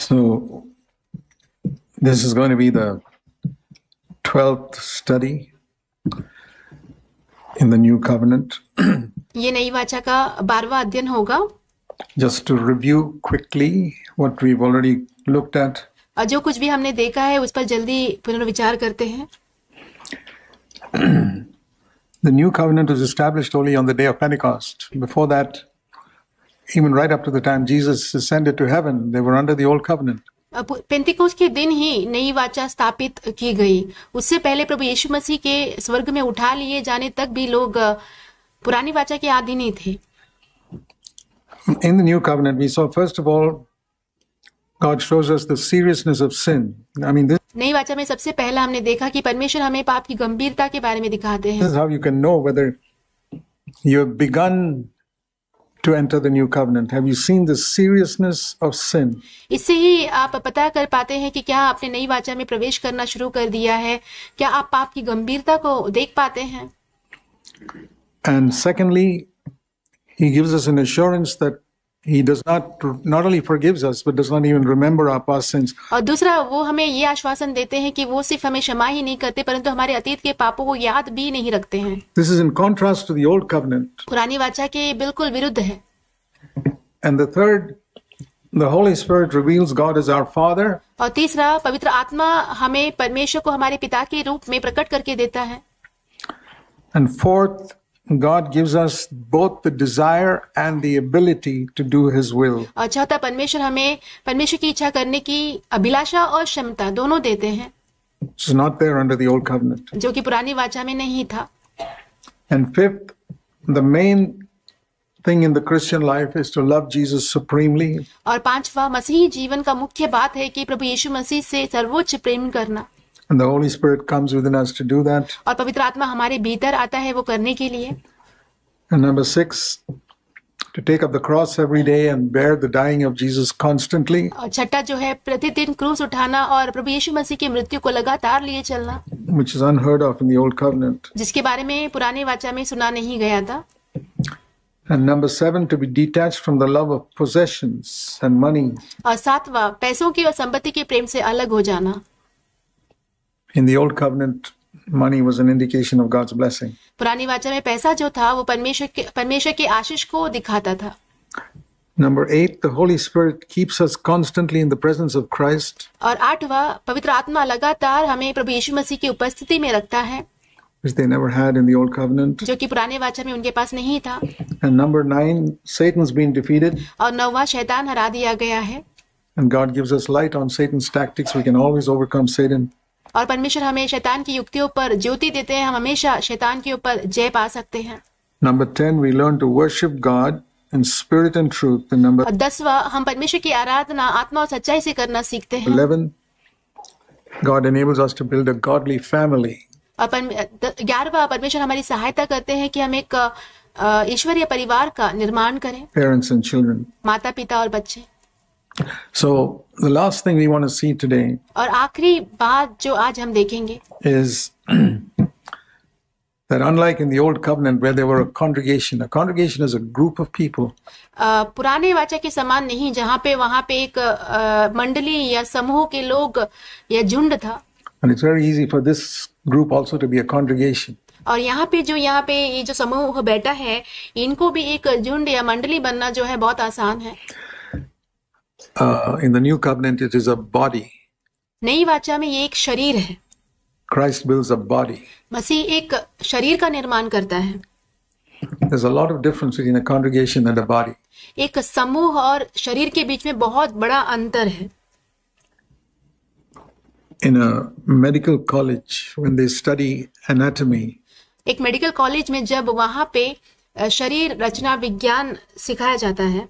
So, this is going to be the 12th study in the New Covenant. ये नई वाचा का 12वां अध्ययन होगा. Just to review quickly what we've already looked at. और जो कुछ भी हमने देखा है उस पर जल्दी पुनर्विचार करते हैं. The New Covenant was established only on the day of Pentecost. Before that, even right up to the time Jesus ascended to heaven, they were under the Old Covenant. पेंतिकोस्त के दिन ही नई वाचा स्थापित की गई. उससे पहले प्रभु यीशु मसीह के स्वर्ग में उठा लिए जाने तक भी लोग पुरानी वाचा के अधीन ही थे. In the New Covenant, we saw first of all, God shows us the seriousness of sin. I mean, this नई वाचा में सबसे पहला हमने देखा कि परमेश्वर हमें पाप की गंभीरता के बारे में दिखाते हैं. is how you can know whether you have begun to enter the New Covenant. Have you seen the seriousness of sin? इससे ही आप पता कर पाते हैं कि क्या आपने नई वाचा में प्रवेश करना शुरू कर दिया है. क्या आप पाप की गंभीरता को देख पाते हैं. And secondly, He gives us an assurance that He does not only forgives us, but does not even remember our past sins. और दूसरा वो हमें ये आश्वासन देते हैं कि वो सिर्फ हमें क्षमा ही नहीं करते परंतु हमारे अतीत के पापों को याद भी नहीं रखते हैं. This is in contrast to the Old Covenant. पुरानी वाचा के बिल्कुल विरुद्ध है. And the third, the Holy Spirit reveals God as our Father. और तीसरा, पवित्र आत्मा हमें परमेश्वर को हमारे पिता के रूप में प्रकट करके देता है. And fourth, God gives us both the desire and the ability to do His will. और चौथा, परमेश्वर हमें परमेश्वर की इच्छा करने की अभिलाषा और क्षमता दोनों देते हैं. Which is not there under the Old Covenant. जो कि पुरानी वाचा में नहीं था. And fifth, the main thing in the Christian life is to love Jesus supremely. और पांचवा, मसीही जीवन का मुख्य बात है कि प्रभु यीशु मसीह से सर्वोच्च प्रेम करना. And the Holy Spirit comes within us to do that. और पवित्र आत्मा हमारे भीतर आता है वो करने के लिए. And number 6, to take up the cross every day and bear the dying of Jesus constantly. और छठा जो है प्रतिदिन क्रूस उठाना और प्रभु यीशु मसीह की मृत्यु को लगातार लिए चलना. Which is unheard of in the Old Covenant. जिसके बारे में पुरानी वाचा में सुना नहीं गया था. And number 7, to be detached from the love of possessions and money. और सातवां, पैसों की और संपत्ति के प्रेम से अलग हो जाना. In the Old Covenant, money was an indication of God's blessing. पुरानी वाचा में पैसा जो था वो परमेश्वर के आशीष को दिखाता था. Number 8, the Holy Spirit keeps us constantly in the presence of Christ. और आठवां, पवित्र आत्मा लगातार हमें प्रभु यीशु मसीह की उपस्थिति में रखता है. Which they never had in the Old Covenant. जो कि पुराने वाचा में उनके पास नहीं था. And number 9, Satan's been defeated. और 9वां, शैतान हरा दिया गया है. And God gives us light on Satan's tactics. We can always overcome Satan. और परमेश्वर हमें शैतान की युक्तियों पर ज्योति देते हैं. हम हमेशा शैतान के ऊपर जय पा सकते हैं. Number 10, we learn to worship God in spirit and truth. And number 10वां, हम परमेश्वर की आराधना आत्मा और सच्चाई से करना सीखते हैं. 11, God enables us to build a godly family. और 11वां, परमेश्वर हमारी सहायता करते हैं कि हम एक ईश्वरीय परिवार का निर्माण करें. Parents and children. माता पिता और बच्चे. So the last thing we want to see today और आखिरी बात जो आज हम देखेंगे is that unlike in the Old Covenant where there were a congregation is a group of people. पुराने वाचा के समान नहीं जहाँ पे वहाँ पे एक मंडली या समूह के लोग या झुंड था. And it's very easy for this group also to be a congregation. और यहाँ पे ये जो समूह बैठा है इनको भी एक झुंड या मंडली बनना जो है बहुत आसान है. In the New Covenant, it is a body. नई वाचा में ये एक शरीर है. Christ builds a body. मसीह एक शरीर का निर्माण करता है. There's a lot of difference between a congregation and a body. एक समूह और शरीर के बीच में बहुत बड़ा अंतर है. In a medical college, when they study anatomy, एक मेडिकल कॉलेज में जब वहाँ पे शरीर रचना विज्ञान सिखाया जाता है,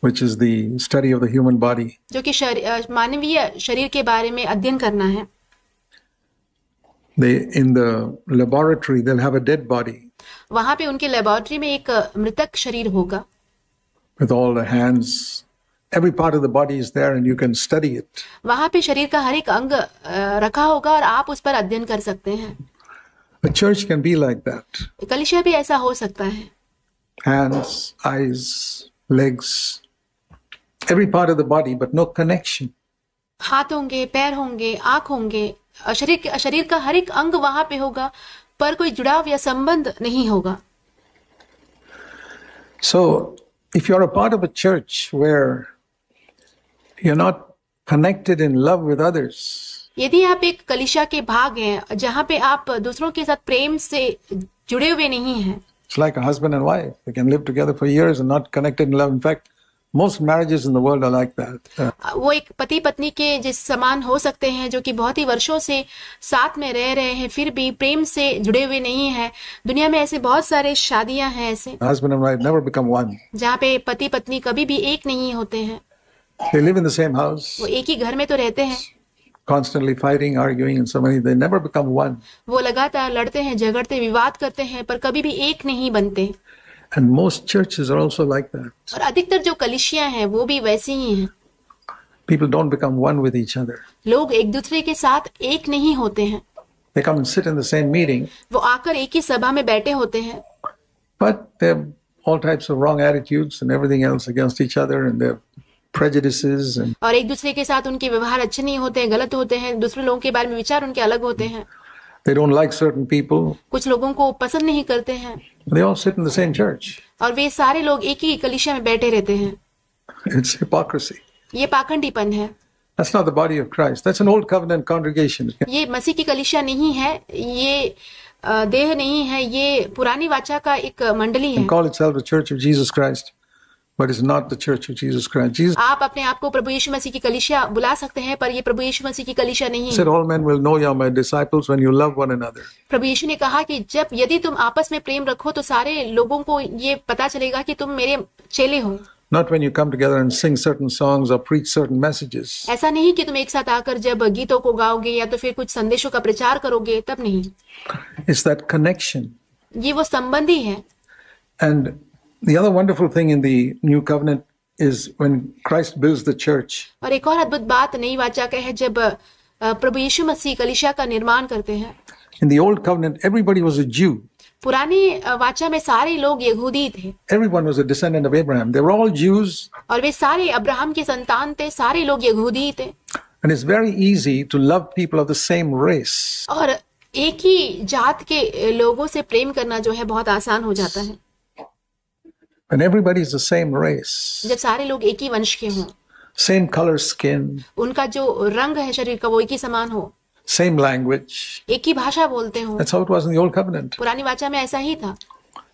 which is the study of the human body, जो कि मानवीय शरीर के बारे में अध्ययन करना है. in the laboratory they'll have a dead body. वहाँ पे उनके लेबोरेटरी में एक मृतक शरीर होगा. With all the hands, every part of the body is there and you can study it. वहाँ पे शरीर का हर एक अंग रखा होगा और आप उस पर अध्ययन कर सकते हैं. A church can be like that. कलीसिया भी ऐसा हो सकता है. Hands, eyes, legs, every part of the body, but no connection. हाथ होंगे, पैर होंगे, आंख होंगे, शरीर का हर एक अंग वहां पे होगा, पर कोई जुड़ाव या संबंध नहीं होगा। So, if you're a part of a church where you're not connected in love with others, यदि आप एक कलीसिया के भाग हैं जहां पे आप दूसरों के साथ प्रेम से जुड़े हुए नहीं हैं, it's like a husband and wife. They can live together for years and not connected in love. In fact, most marriages in the world are like that. वो एक पति पत्नी के जिस समान हो सकते हैं, जो कि बहुत ही वर्षों से साथ में रह रहे हैं फिर भी प्रेम से जुड़े हुए नहीं हैं। दुनिया में ऐसे बहुत सारे शादियां हैं ऐसे Husband and wife never become one. जहाँ पे पति पत्नी कभी भी एक नहीं होते हैं। They live in the same house, वो एक ही घर में तो रहते हैं, constantly fighting, arguing, and so many. They never become one. वो लगातार लड़ते हैं, झगड़ते, विवाद करते हैं, पर कभी भी एक नहीं बनते। And most churches are also like that. और अधिकतर जो कलीसियां हैं वो भी वैसी ही हैं। People don't become one with each other. लोग एक दूसरे के साथ एक नहीं होते हैं। They come and sit in the same meeting, वो आकर एक ही सभा में बैठे होते हैं, but they have all types of wrong attitudes and everything else against each other, and they have prejudices and और एक दूसरे के साथ उनके व्यवहार अच्छे नहीं होते हैं, गलत होते हैं, दूसरे लोगों के बारे में विचार उनके अलग होते हैं, they don't like certain people. कुछ लोगों को पसंद नहीं करते हैं, They all sit in the same church. और वे सारे लोग एक ही कलीसिया में बैठे रहते हैं। It's hypocrisy. ये पाखंडीपन है। That's not the body of Christ. That's an old covenant congregation. ये मसीह की कलीसिया नहीं है, ये देह नहीं है, ये पुरानी वाचा का एक मंडली है। And call itself the Church of Jesus Christ, but it's not the Church of Jesus Christ. Jesus आप अपने आप को प्रभु यीशु मसीह की कलीसिया बुला सकते हैं, पर ये प्रभु यीशु मसीह की कलीसिया नहीं है। said, all men will know you are my disciples when you love one another. प्रभु यीशु ने कहा कि यदि तुम आपस में प्रेम रखो तो सारे लोगों को ये पता चलेगा कि तुम मेरे चेले हो। Not when you come together and sing certain songs or preach certain messages. ऐसा नहीं कि तुम एक साथ आकर जब गीतों को गाओगे या तो फिर कुछ संदेशों का प्रचार करोगे, तब नहीं। It's that connection. ये वो संबंधी है। And the other wonderful thing in the new covenant is when Christ builds the church. और एक और अद्भुत बात नई वाचा का है, जब प्रभु यीशु मसीह कलीसिया का निर्माण करते हैं। In the old covenant, everybody was a Jew. पुरानी वाचा में सारे लोग यहूदी थे। Everyone was a descendant of Abraham. They were all Jews. और वे सारे अब्राहम के संतान थे, सारे लोग यहूदी थे। And it's very easy to love people of the same race. और एक ही जात के लोगों से प्रेम करना जो है बहुत आसान हो जाता है। When everybody is the same race, जब सारे लोग एक ही वंश के हों, same color skin, उनका जो रंग है शरीर का वो एक ही समान हो, same language. एक ही भाषा बोलते हो। That's how it was in the old covenant. पुरानी वाचा में ऐसा ही था।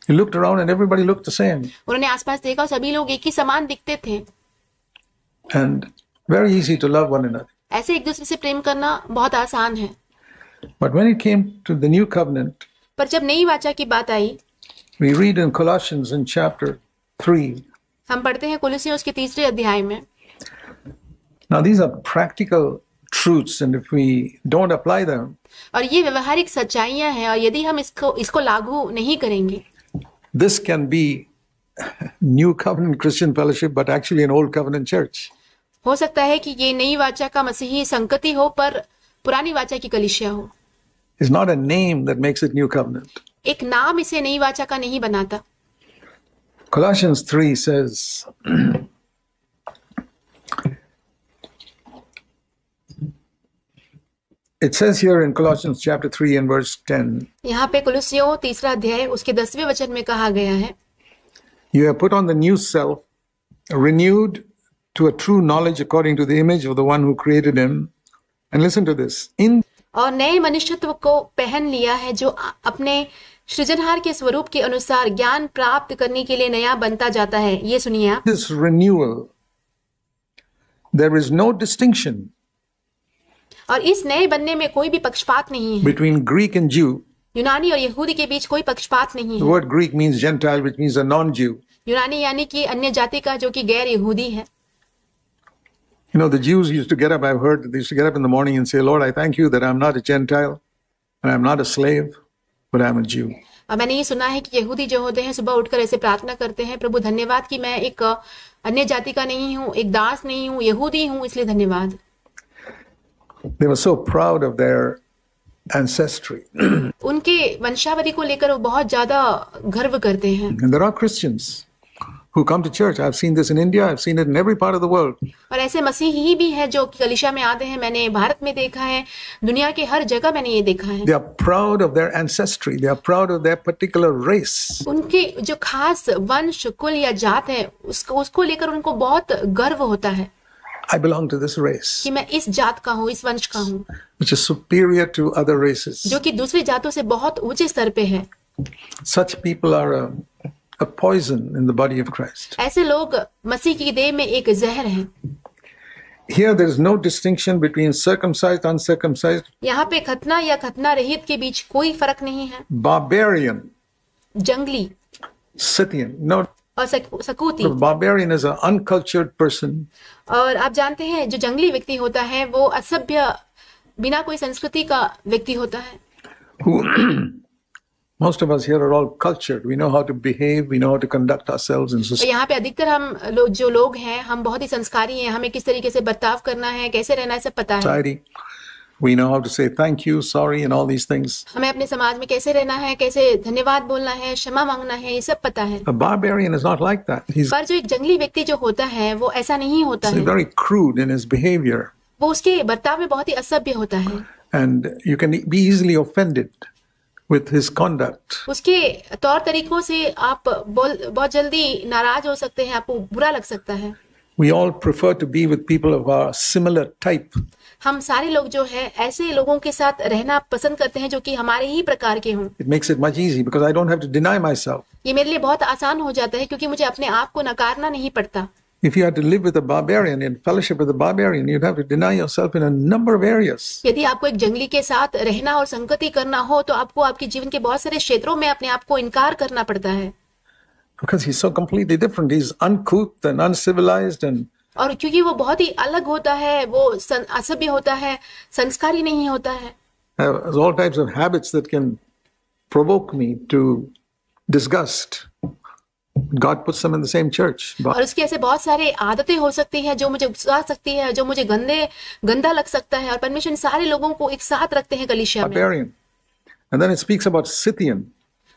You looked around and everybody looked the same. उन्होंने आसपास देखा और सभी लोग एक ही समान दिखते थे। And very easy to love one another. ऐसे एक दूसरे से प्रेम करना बहुत आसान है। But when it came to the new covenant, पर जब नई वाचा की बात आई, we read in Colossians in chapter 3. हम पढ़ते हैं कुलुस्सियों उसके 3 अध्याय में। Now these are practical truths, and if we don't apply them, और ये व्यवहारिक सच्चाइयां हैं, और यदि हम इसको लागू नहीं करेंगे, this can be new covenant Christian fellowship, but actually an old covenant church. हो सकता है कि ये नई वाचा का मसीही संगति हो, पर पुरानी वाचा की कलीसिया हो। It's not a name that makes it new covenant. एक नाम इसे नई वाचा का नहीं बनाता। Colossians 3 says, it says here in Colossians chapter 3 and verse 10, यहाँ पे कुलुस्सियों 3 अध्याय उसके 10वें वचन में कहा गया है, you have put on the new self, renewed to a true knowledge according to the image of the one who created him. And listen to this. और नए मनुष्यत्व को पहन लिया है, जो अपने सृजनहार के स्वरूप के अनुसार ज्ञान प्राप्त करने के लिए नया बनता जाता है। ये सुनिए आप। This renewal, there is no distinction और इस नए बनने में कोई भी पक्षपात नहीं है। between Greek and Jew. यूनानी और यहूदी के बीच कोई पक्षपात नहीं The है। word Greek means Gentile, which means a non-Jew. यूनानी यानी कि अन्य जाति का, जो कि गैर यहूदी है। You know, the Jews used to get up, I've heard, they used to get up in the morning and say, Lord, I thank you that I'm not a Gentile and I'm not a slave, but I'm a Jew. और मैंने ये सुना है कि यहूदी जो होते हैं सुबह उठकर ऐसे प्रार्थना करते हैं, प्रभु धन्यवाद कि मैं एक अन्य जाति का नहीं हूँ, एक दास नहीं हूँ, यहूदी हूँ, इसलिए धन्यवाद। They were so proud of their ancestry. उनके वंशावली को लेकर वो बहुत ज्यादा गर्व करते हैं। And there are Christians who come to church. I've seen this in India. I've seen it in every part of the world. और ऐसे मसीही भी हैं जो कलीसिया में आते हैं, मैंने भारत में देखा है, दुनिया के हर जगह मैंने ये देखा है। They are proud of their ancestry. They are proud of their particular race. उनके जो खास वंश, कुल या जात है, उसको लेकर उनको बहुत गर्व होता है I belong to this race, कि मैं इस जात का हूँ, इस वंश का हूँ, which is superior to other races. जो कि दूसरी जातों से बहुत ऊंचे स्तर पे है। Such people are a poison in the body of Christ. ऐसे लोग मसीह की देह में एक जहर हैं। Here there is no distinction between circumcised, uncircumcised, यहाँ पे खतना या खतना रहित के बीच कोई फर्क नहीं है। barbarian, जंगली Scythian. No, और सकूती। the barbarian is an uncultured person और आप जानते हैं जो जंगली व्यक्ति होता है वो असभ्य, बिना कोई संस्कृति का व्यक्ति होता है। who most of us here are all cultured. We know how to behave, we know how to conduct ourselves in और society. यहाँ पे अधिकतर हम जो लोग हैं, हम बहुत ही संस्कारी हैं, हमें किस तरीके से बर्ताव करना है, कैसे रहना है, सब पता है। We know how to say thank you, sorry, and all these things. हमें अपने समाज में कैसे रहना है, कैसे धन्यवाद बोलना है, क्षमा मांगना है, ये सब पता है। A barbarian is not like that. He's पर जो एक जंगली व्यक्ति जो होता है वो ऐसा नहीं होता है। very crude in his behavior, वो उसके बर्ताव में बहुत ही असभ्य होता है। and you can be easily offended with his conduct. उसके तौर तरीकों से आप बहुत जल्दी नाराज हो सकते हैं, आपको बुरा लग सकता है। We all prefer to be with people of our similar type. हम सारे लोग जो है ऐसे लोगों के साथ रहना पसंद करते हैं जो कि हमारे ही प्रकार के हों। It makes it much easier because I don't have to deny myself. ये मेरे लिए बहुत आसान हो जाता है क्योंकि मुझे अपने आप को नकारना नहीं पड़ता। If you had to live with a barbarian in fellowship with a barbarian, you'd have to deny yourself in a number of areas. यदि आपको एक जंगली के साथ रहना और संगति करना हो तो आपको आपके जीवन के बहुत सारे क्षेत्रों में अपने आप को इनकार करना पड़ता है। Because he's so completely different. He's uncouth and uncivilized and और क्योंकि वो बहुत ही अलग होता है, वो असभ्य होता है, संस्कारी नहीं होता है। has all types of habits that can provoke me to disgust. God puts them in the same church. और उसकी ऐसे बहुत सारे आदतें हो सकती है जो मुझे उकसा सकती है, जो मुझे गंदा लग सकता है, और परमेश्वर इन सारे लोगों को एक साथ रखते हैं कलीसिया में। Barbarian. And then it speaks about Scythian.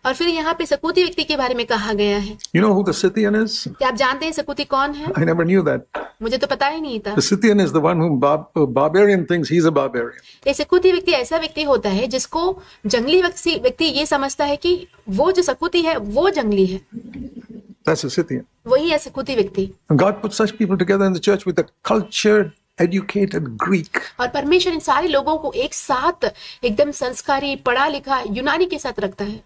और फिर यहाँ पे सकूती व्यक्ति के बारे में कहा गया है। You know who the Scythian is? क्या आप जानते हैं सकूती कौन है? I never knew that. मुझे तो पता ही नहीं था। The Scythian is the one whom barbarian thinks he's a barbarian. ये सकूती व्यक्ति ऐसा व्यक्ति होता है जिसको जंगली व्यक्ति ये समझता है कि वो जो सकूती है वो जंगली है। That's a Scythian. वही है सकूती व्यक्ति। And God put such people together in the church with a cultured, educated Greek. और परमेश्वर इन सारे लोगों को एक साथ एकदम संस्कारी, पढ़ा लिखा यूनानी के साथ रखता है।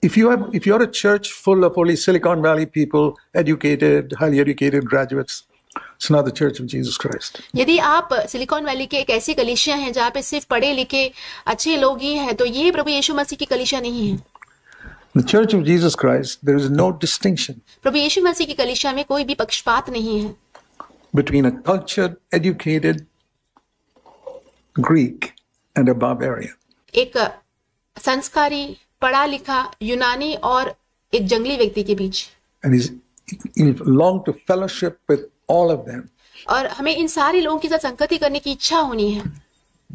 If you're a church full of only Silicon Valley people, educated, highly educated graduates, it's not the Church of Jesus Christ. यदि आप सिलिकॉन वैली के एक ऐसी कलीसिया हैं जहाँ पे सिर्फ पढ़े लिखे अच्छे लोग ही हैं, तो ये प्रभु यीशु मसीह की कलीसिया नहीं है। In the Church of Jesus Christ, there is no distinction प्रभु यीशु मसीह की कलीसिया में कोई भी पक्षपात नहीं है between a cultured, educated Greek and a barbarian. एक संस्कारी, पढ़ा लिखा यूनानी और एक जंगली व्यक्ति के बीच। And he longed to fellowship with all of them. और हमें इन सारे लोगों के साथ संगति करने की इच्छा होनी है।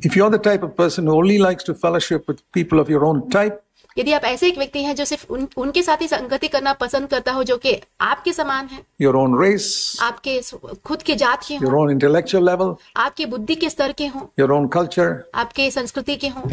If you're the type of person who only likes to fellowship with people of your own type, यदि आप ऐसे एक व्यक्ति हैं जो सिर्फ उनके साथ ही संगति करना पसंद करता हो जो कि आपके समान है, your own race, आपके खुद के जात के your हों, own intellectual level, आपके बुद्धि के स्तर के हों, your own culture, आपके संस्कृति के हों,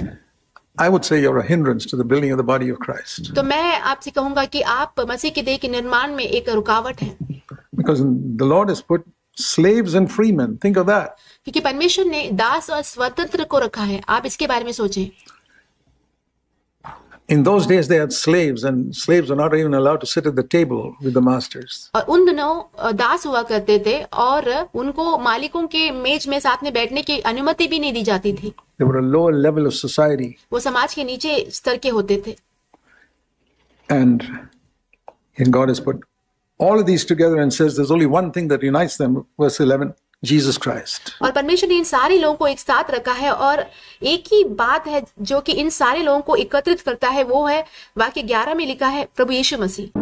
I would say you're a hindrance to the building of the body of Christ. तो मैं आपसे कहूंगा कि आप मसीह की देह के निर्माण में एक रुकावट हैं। Because the Lord has put slaves and free men. Think of that. क्योंकि परमेश्वर ने दास और स्वतंत्र को रखा है। आप इसके बारे में सोचें। In those days they had slaves, and slaves were not even allowed to sit at the table with the masters. और उन दिनों दास हुआ करते थे और उनको मालिकों के मेज में साथ में बैठने की अनुमति भी नहीं दी जाती थी। They were a lower level of society. वो समाज के नीचे स्तर के होते थे। And God has put all of these together and says there's only one thing that unites them, verse 11, Jesus Christ. और परमेश्वर ने इन सारे लोगों को एक साथ रखा है और एक ही बात है जो कि इन सारे लोगों को एकत्रित करता है, वो है वाक्य 11 में लिखा है प्रभु यीशु मसीह।